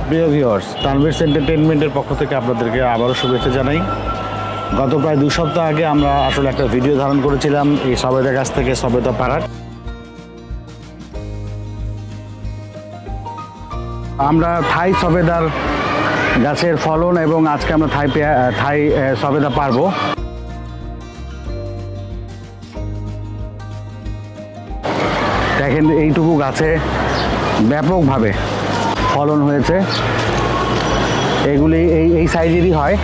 প্রিয় ভিউয়ার্স, তানভীরস এন্টারটেইনমেন্টের পক্ষ থেকে আপনাদেরকে আবারও শুভেচ্ছা জানাই। গত প্রায় 2 সপ্তাহ আগে আমরা আসলে একটা ভিডিও ধারণ করেছিলাম এই সবেদা গাছ থেকে সবেদা পাড়ার। আমরা থাই সবেদার গাছের ফলন এবং আজকে আমরা থাই সবেদা পারবো। দেখেন এইটুকু গাছে ব্যাপকভাবে ফলন হয়েছে। এগুলি এই সাইজেরই হয়,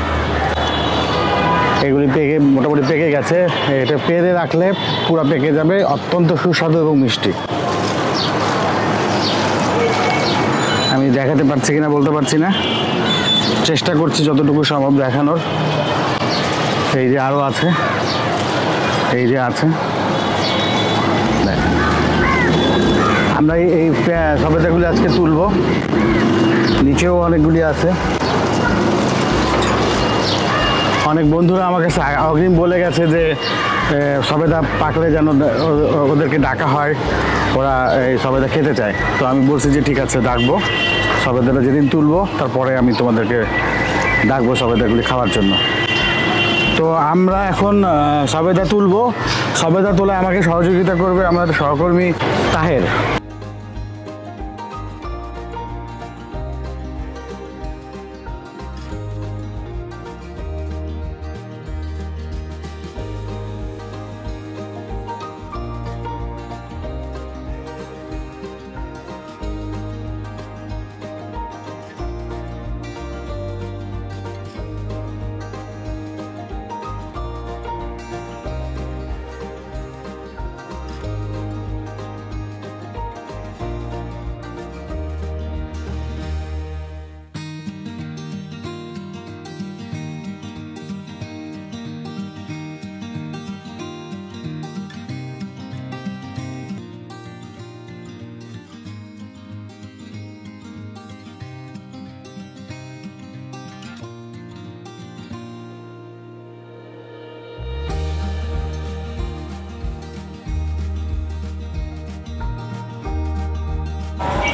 এগুলি পেকে মোটামুটি পেকে গেছে। এটা পেরে রাখলে পুরো পেকে যাবে, অত্যন্ত সুস্বাদু এবং মিষ্টি। আমি দেখাতে পারছি কিনা বলতে পারছি না, চেষ্টা করছি যতটুকু সম্ভব দেখানোর। এই যে আরও আছে, এই যে আছে, আমরা এই সবেদাগুলি আজকে তুলব। নিচেও অনেকগুলি আছে। অনেক বন্ধুরা আমার কাছে অগ্রিম বলে গেছে যে সবেদা পাকলে যেন ওদেরকে ডাকা হয়, ওরা এই সবেদা খেতে চায়। তো আমি বলছি যে ঠিক আছে, ডাকবো। সবেদাটা যেদিন তুলবো তারপরে আমি তোমাদেরকে ডাকবো সবেদাগুলি খাওয়ার জন্য। তো আমরা এখন সবেদা তুলবো। সবেদা তোলা আমাকে সহযোগিতা করবে আমাদের সহকর্মী তাহের।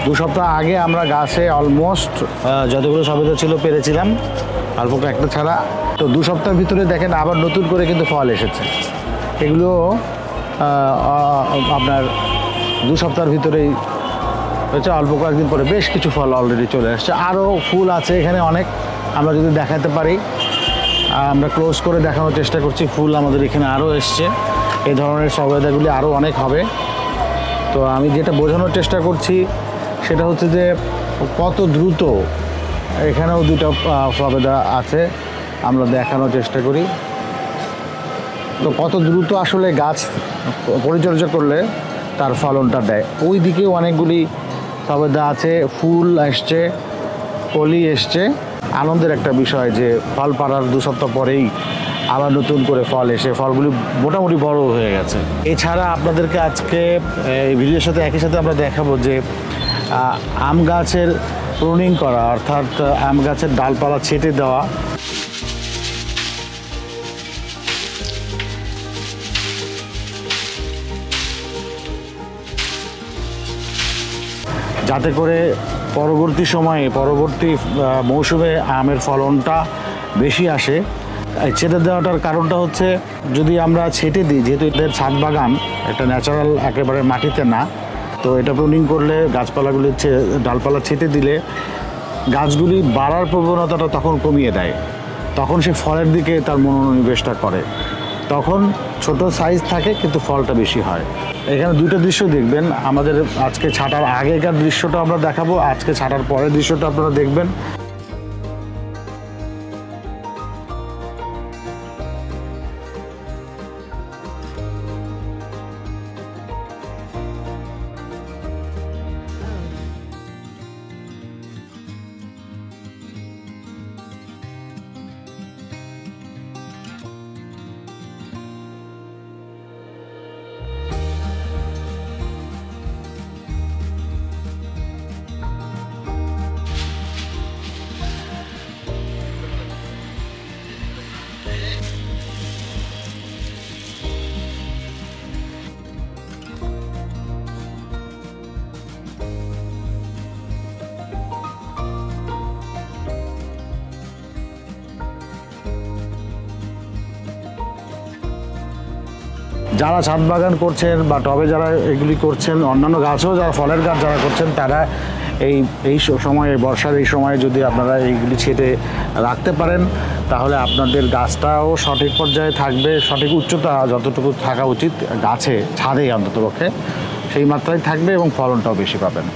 দু সপ্তাহ আগে আমরা গাছে অলমোস্ট যতগুলো সবেদা ছিল পেরেছিলাম, অল্প একটা ছাড়া। তো 2 সপ্তাহের ভিতরে দেখেন আবার নতুন করে কিন্তু ফল এসেছে। এগুলো আপনার 2 সপ্তাহের ভিতরেই হচ্ছে, অল্প কয়েকদিন পরে বেশ কিছু ফল অলরেডি চলে আসছে। আরও ফুল আছে এখানে অনেক, আমরা যদি দেখাতে পারি। আমরা ক্লোজ করে দেখানোর চেষ্টা করছি। ফুল আমাদের এখানে আরও এসছে, এই ধরনের সবেদাগুলি আরও অনেক হবে। তো আমি যেটা বোঝানোর চেষ্টা করছি সেটা হচ্ছে যে কত দ্রুত এখানেও 2টা সবেদা আছে, আমরা দেখানোর চেষ্টা করি। তো কত দ্রুত আসলে গাছ পরিচর্যা করলে তার ফলনটা দেয়। ওই দিকেও অনেকগুলি সবেদা আছে, ফুল এসছে, কলি এসছে। আনন্দের একটা বিষয় যে ফল পাড়ার 2 সপ্তাহ পরেই আবার নতুন করে ফল এসে ফলগুলি মোটামুটি বড় হয়ে গেছে। এছাড়া আপনাদেরকে আজকে এই ভিডিওর সাথে একই সাথে আমরা দেখাবো যে আম গাছের প্রুনিং করা, অর্থাৎ আম গাছের ডালপালা ছেটে দেওয়া। যাতে করে পরবর্তী সময়ে পরবর্তী মৌসুমে আমের ফলনটা বেশি আসে। ছেটে দেওয়াটার কারণটা হচ্ছে, যদি আমরা ছেটে দিই, যেহেতু এদের ছাদ বাগান, এটা ন্যাচারাল একেবারে মাটিতে না, তো এটা প্রুনিং করলে গাছপালাগুলি ডালপালা ছেটে দিলে গাছগুলি বাড়ার প্রবণতাটা তখন কমিয়ে দেয়। তখন সে ফলের দিকে তার মনোনিবেশটা করে, তখন ছোট সাইজ থাকে কিন্তু ফলটা বেশি হয়। এখানে 2টা দৃশ্য দেখবেন। আমাদের আজকে ছাটার আগেকার দৃশ্যটা আমরা দেখাবো, আজকে ছাটার পরের দৃশ্যটা আপনারা দেখবেন। যারা ছাদ বাগান করছেন বা টবে যারা এগুলি করছেন, অন্যান্য গাছও যারা ফলের গাছ যারা করছেন, তারা এই সময়ে, বর্ষার এই সময়ে যদি আপনারা এইগুলি ছেটে রাখতে পারেন, তাহলে আপনাদের গাছটাও সঠিক পর্যায়ে থাকবে, সঠিক উচ্চতা যতটুকু থাকা উচিত গাছে, ছাদে অন্ততপক্ষে সেই মাত্রায় থাকবে এবং ফলনটাও বেশি পাবেন।